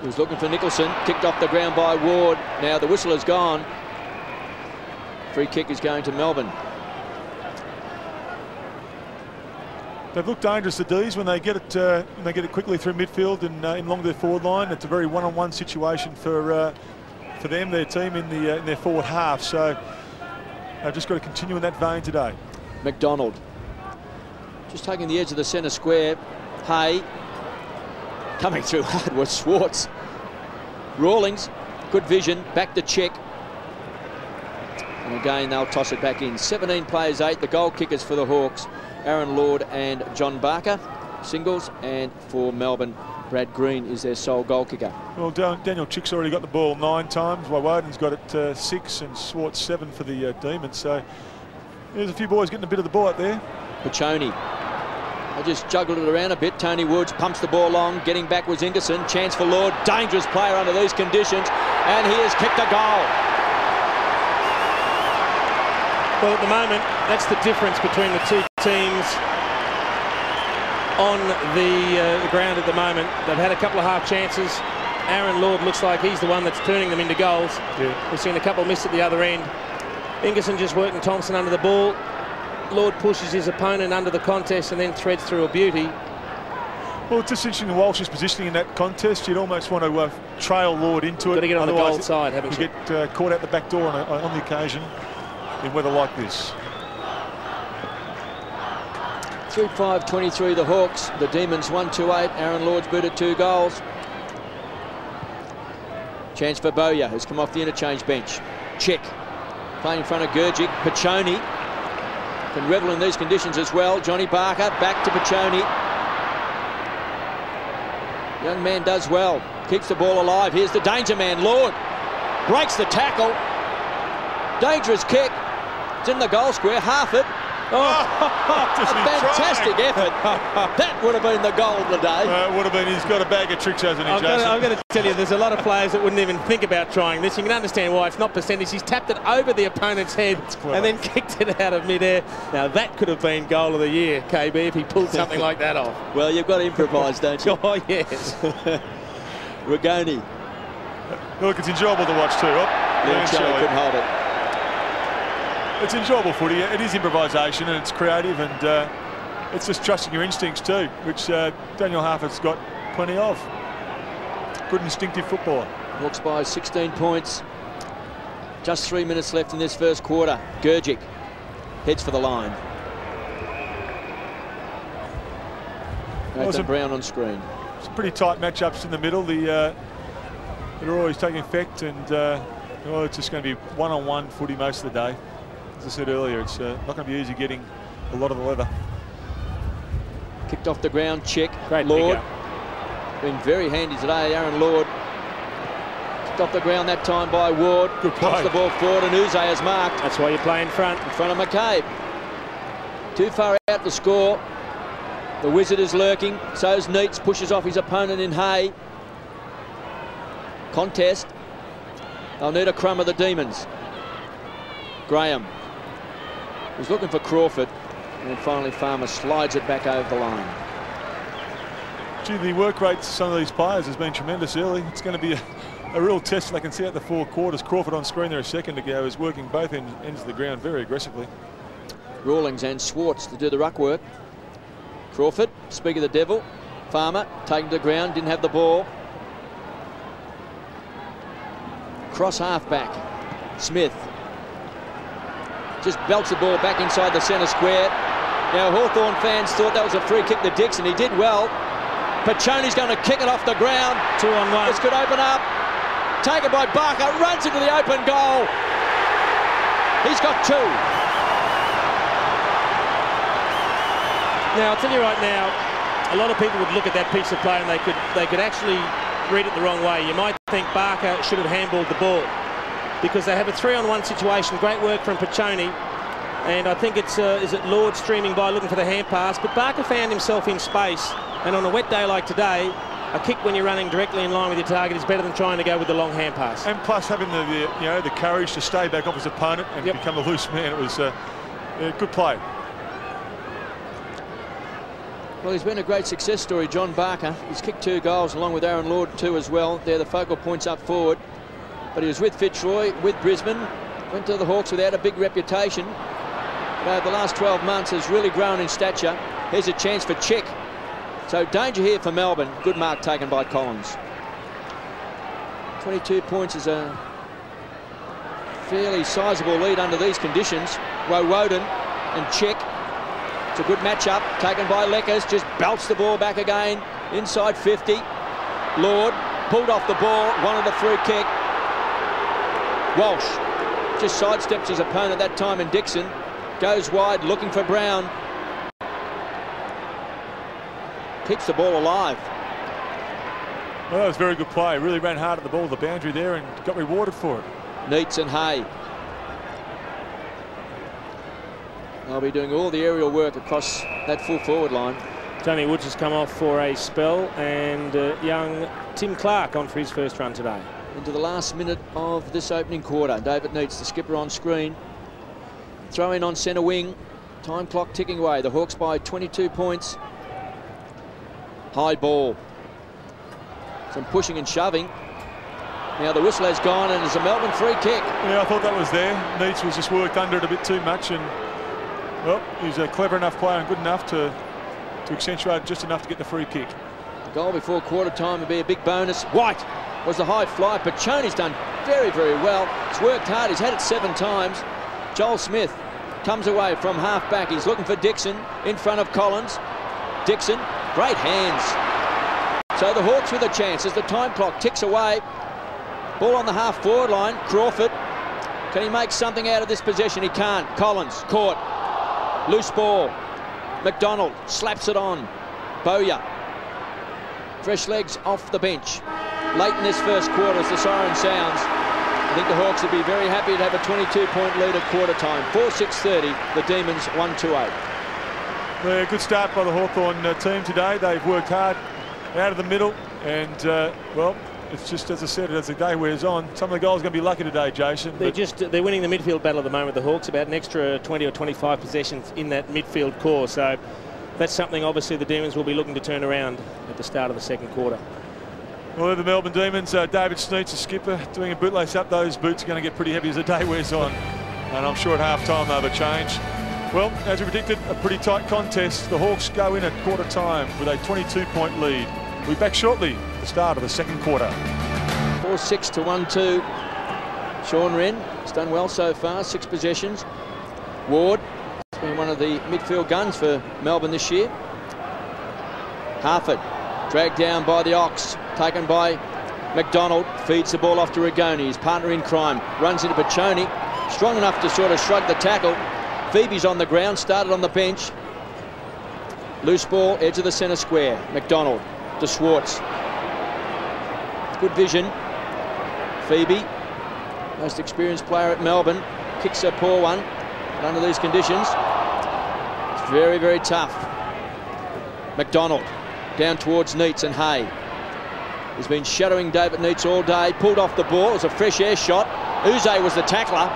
He was looking for Nicholson, kicked off the ground by Ward. Now the whistle is gone. Free kick is going to Melbourne. They've looked dangerous, the D's, when they get it quickly through midfield and in along their forward line. It's a very one-on-one situation for them, their team in their forward half. So they've just got to continue in that vein today. McDonald just taking the edge of the centre square. Hay coming through hard was Schwartz. Rawlings, good vision, back to check. And again, they'll toss it back in. 17 players, 8. The goal kickers for the Hawks, Aaron Lord and John Barker, singles. And for Melbourne, Brad Green is their sole goal kicker. Well, Daniel Chick's already got the ball 9 times. Woewodin's got it 6 and Schwartz 7 for the Demons. So there's a few boys getting a bit of the ball out there. Pachoni. I just juggled it around a bit. Tony Woods pumps the ball long. Getting back was Ingerson. Chance for Lord. Dangerous player under these conditions. And he has kicked a goal. Well, at the moment, that's the difference between the two teams on the ground at the moment. They've had a couple of half chances. Aaron Lord looks like he's the one that's turning them into goals. Yeah. We've seen a couple miss at the other end. Ingerson just working Thompson under the ball. Lord pushes his opponent under the contest and then threads through a beauty. Well, it's just interesting Walsh's positioning in that contest. You'd almost want to trail Lord into it. Got to get on the goal side, haven't you? You get caught out the back door on the occasion in weather like this. 3-5-23 the Hawks. The Demons 1-2-8. Aaron Lord's booted 2 goals. Chance for Bowyer, who's come off the interchange bench. Check. Playing in front of Gurgic. Pachoni can revel in these conditions as well. Johnny Barker back to Pachoni. Young man does well. Keeps the ball alive. Here's the danger man, Lord. Breaks the tackle. Dangerous kick. It's in the goal square. Harford. Oh, a fantastic effort. That would have been the goal of the day. It would have been. He's got a bag of tricks, hasn't he, Jason? I've got to tell you, there's a lot of players that wouldn't even think about trying this. You can understand why. It's not percentage. He's tapped it over the opponent's head and then kicked it out of midair. Now, that could have been goal of the year, KB, if he pulled something like that off. Well, you've got to improvise, don't you? Oh, yes. Regoni. Look, it's enjoyable to watch too. Leon Shelley couldn't hold it. It's enjoyable footy. It is improvisation and it's creative, and it's just trusting your instincts too, which Daniel Harford's got plenty of. Good instinctive footballer. Hawks by 16 points. Just 3 minutes left in this first quarter. Gurgic heads for the line. Nathan Brown on screen. Some pretty tight matchups in the middle. They're always taking effect, and well, it's just going to be one-on-one footy most of the day. As I said earlier, it's not going to be easy getting a lot of the leather. Kicked off the ground, check. Great Lord. Been very handy today, Aaron Lord. Kicked off the ground that time by Ward. Good play. Puts the ball forward and Uze has marked. That's why you play in front. In front of McCabe. Too far out to score. The Wizard is lurking. So's Neitz, pushes off his opponent in Hay. Contest. They'll need a crumb of the Demons. Graham was looking for Crawford, and then finally Farmer slides it back over the line. Gee, the work rate to some of these players has been tremendous early. It's going to be a real test. They can see out the 4 quarters. Crawford on screen there a second ago is working both ends of the ground very aggressively. Rawlings and Schwartz to do the ruck work. Crawford, speak of the devil. Farmer taken to the ground, didn't have the ball. Cross half back. Smith just belts the ball back inside the centre square. Now Hawthorn fans thought that was a free kick to Dixon. He did well. Pachoni's going to kick it off the ground. 2-on-1. This could open up. Taken by Barker. Runs into the open goal. He's got 2. Now, I'll tell you right now, a lot of people would look at that piece of play and they could actually read it the wrong way. You might think Barker should have handballed the ball, because they have a 3-on-1 situation. Great work from Pachoni, and I think it's is it Lord streaming by looking for the hand pass, but Barker found himself in space, and on a wet day like today, a kick when you're running directly in line with your target is better than trying to go with the long hand pass. And plus having the courage to stay back off his opponent and become a loose man. It was a good play. Well, he's been a great success story, John Barker. He's kicked 2 goals along with Aaron Lord too as well. They're the focal points up forward. But he was with Fitzroy, with Brisbane, went to the Hawks without a big reputation. But over the last 12 months has really grown in stature. Here's a chance for Chick. So danger here for Melbourne. Good mark taken by Collins. 22 points is a fairly sizable lead under these conditions. Woewodin and Chick. It's a good matchup taken by Leckers. Just belts the ball back again. Inside 50. Lord pulled off the ball. Wanted a free kick. Walsh just sidesteps his opponent that time in Dixon. Goes wide looking for Brown. Keeps the ball alive. Well, that was very good play. Really ran hard at the ball, the boundary there, and got rewarded for it. Neitz and Hay. They'll be doing all the aerial work across that full forward line. Tony Woods has come off for a spell, and young Tim Clark on for his first run today. Into the last minute of this opening quarter. David Neitz, the skipper, on screen. Throw in on centre wing. Time clock ticking away. The Hawks by 22 points. High ball. Some pushing and shoving. Now the whistle has gone and it's a Melbourne free kick. Yeah, I thought that was there. Neitz was just worked under it a bit too much, and well, he's a clever enough player and good enough to accentuate just enough to get the free kick. A goal before quarter time would be a big bonus. White was the high fly. Pachoni's done very, very well. He's worked hard. He's had it 7 times. Joel Smith comes away from half back. He's looking for Dixon in front of Collins. Dixon, great hands. So the Hawks with a chance as the time clock ticks away. Ball on the half forward line. Crawford, can he make something out of this possession? He can't. Collins caught. Loose ball. McDonald slaps it on. Bowyer. Fresh legs off the bench. Late in this first quarter as the siren sounds. I think the Hawks would be very happy to have a 22-point lead at quarter time. 4-6-30. The Demons 1-2-8. Well, a good start by the Hawthorn team today. They've worked hard out of the middle, and well, it's just as I said, as the day wears on, some of the goals are going to be lucky today, Jason. They're winning the midfield battle at the moment. The Hawks about an extra 20 or 25 possessions in that midfield core. So that's something obviously the Demons will be looking to turn around at the start of the second quarter. Well, they're the Melbourne Demons. David Sneitz, the skipper, doing a bootlace up. Those boots are going to get pretty heavy as the day wears on, and I'm sure at half time they'll have a change. Well, as we predicted, a pretty tight contest. The Hawks go in at quarter time with a 22-point lead. We'll be back shortly at the start of the second quarter. 4-6 to 1-2. Sean Wren has done well so far, 6 possessions. Ward has been one of the midfield guns for Melbourne this year. Harford dragged down by the Ox, taken by McDonald, feeds the ball off to Rigoni, his partner in crime, runs into Pachoni, strong enough to sort of shrug the tackle. Phoebe's on the ground, started on the bench. Loose ball, edge of the centre square. McDonald to Schwartz. Good vision. Phoebe, most experienced player at Melbourne, kicks a poor one. But under these conditions, it's very, very tough. McDonald down towards Neitz and Hay. He's been shadowing David Neitz all day. Pulled off the ball. It was a fresh air shot. Uze was the tackler.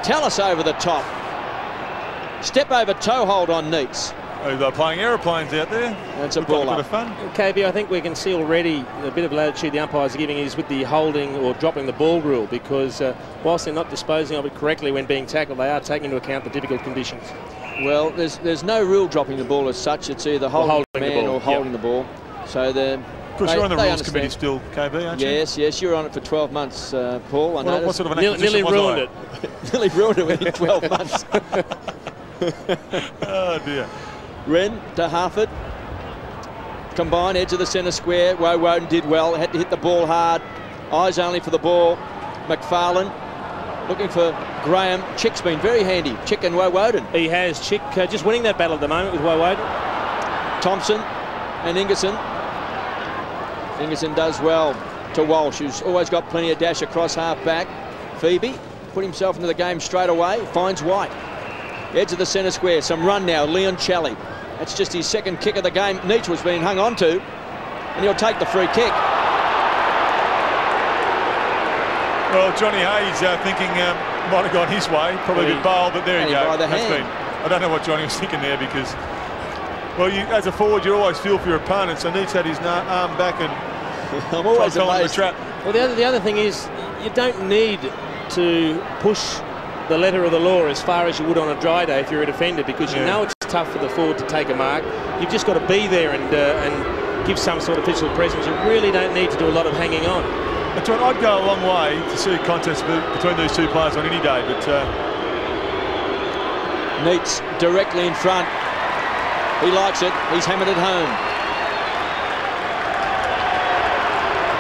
Tallis over the top. Step over toe hold on Neitz. Oh, they're playing aeroplanes out there. That's a ball up. A bit of fun. KB, I think we can see already a bit of latitude the umpires are giving is with the holding or dropping the ball rule, because whilst they're not disposing of it correctly when being tackled, they are taking into account the difficult conditions. Well, there's no rule dropping the ball as such. It's either holding the man or holding the ball. So they're... Of course, you're on the rules committee still, KB, aren't you? Yes, you were on it for 12 months, Paul. What sort of an acquisition nearly was ruined I? it. Nearly ruined it within 12 months. Oh, dear. Wren to Harford. Combine, edge of the centre square. Woewodin did well, had to hit the ball hard. Eyes only for the ball. McFarlane looking for Graham. Chick's been very handy. Chick and Woewodin. He has. Chick just winning that battle at the moment with Woewodin. Thompson and Ingerson. Ingerson does well to Walsh, who's always got plenty of dash across half back. Phoebe put himself into the game straight away. Finds White. Edge of the centre square. Some run now. Leon Challey. That's just his second kick of the game. Neitz was being hung on to, and he'll take the free kick. Well, Johnny Hayes thinking might have gone his way. Probably a bit bold, but there you go. I don't know what Johnny was thinking there, because Well, as a forward, you always feel for your opponent. So Neitz had his arm back and I'm always amazed. The trap. Well, the other thing is you don't need to push the letter of the law as far as you would on a dry day if you're a defender, because you know it's tough for the forward to take a mark. You've just got to be there and give some sort of physical presence. You really don't need to do a lot of hanging on. That's right. I'd go a long way to see a contest between these two players on any day, but Neitz directly in front. He likes it. He's hammered it home.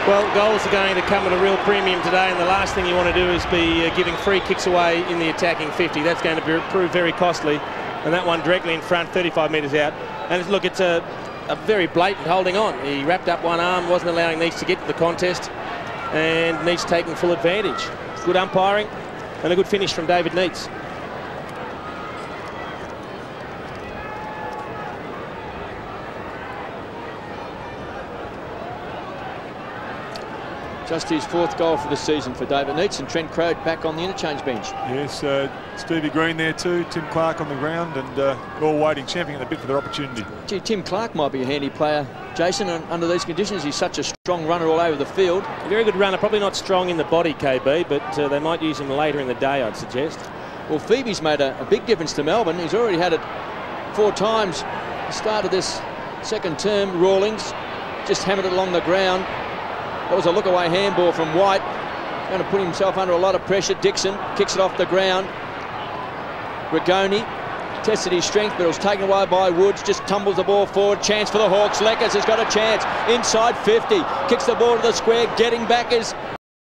Well, goals are going to come at a real premium today, and the last thing you want to do is be giving free kicks away in the attacking 50. That's going to prove very costly. And that one directly in front, 35 metres out. And look, it's a very blatant holding on. He wrapped up one arm, wasn't allowing Neitz to get to the contest, and Neitz taking full advantage. Good umpiring and a good finish from David Neitz. Just his 4th goal for the season for David Neitz, and Trent Croad back on the interchange bench. Yes, Stevie Green there too, Tim Clark on the ground, and all waiting, championing a bit for their opportunity. Gee, Tim Clark might be a handy player, Jason, under these conditions. He's such a strong runner all over the field. A very good runner, probably not strong in the body, KB, but they might use him later in the day, I'd suggest. Well, Phoebe's made a big difference to Melbourne. He's already had it 4 times. The start of this second term, Rawlings just hammered it along the ground. That was a look-away handball from White. Going to put himself under a lot of pressure. Dixon kicks it off the ground. Rigoni tested his strength, but it was taken away by Woods. Just tumbles the ball forward. Chance for the Hawks. Leckers has got a chance. Inside 50. Kicks the ball to the square. Getting back is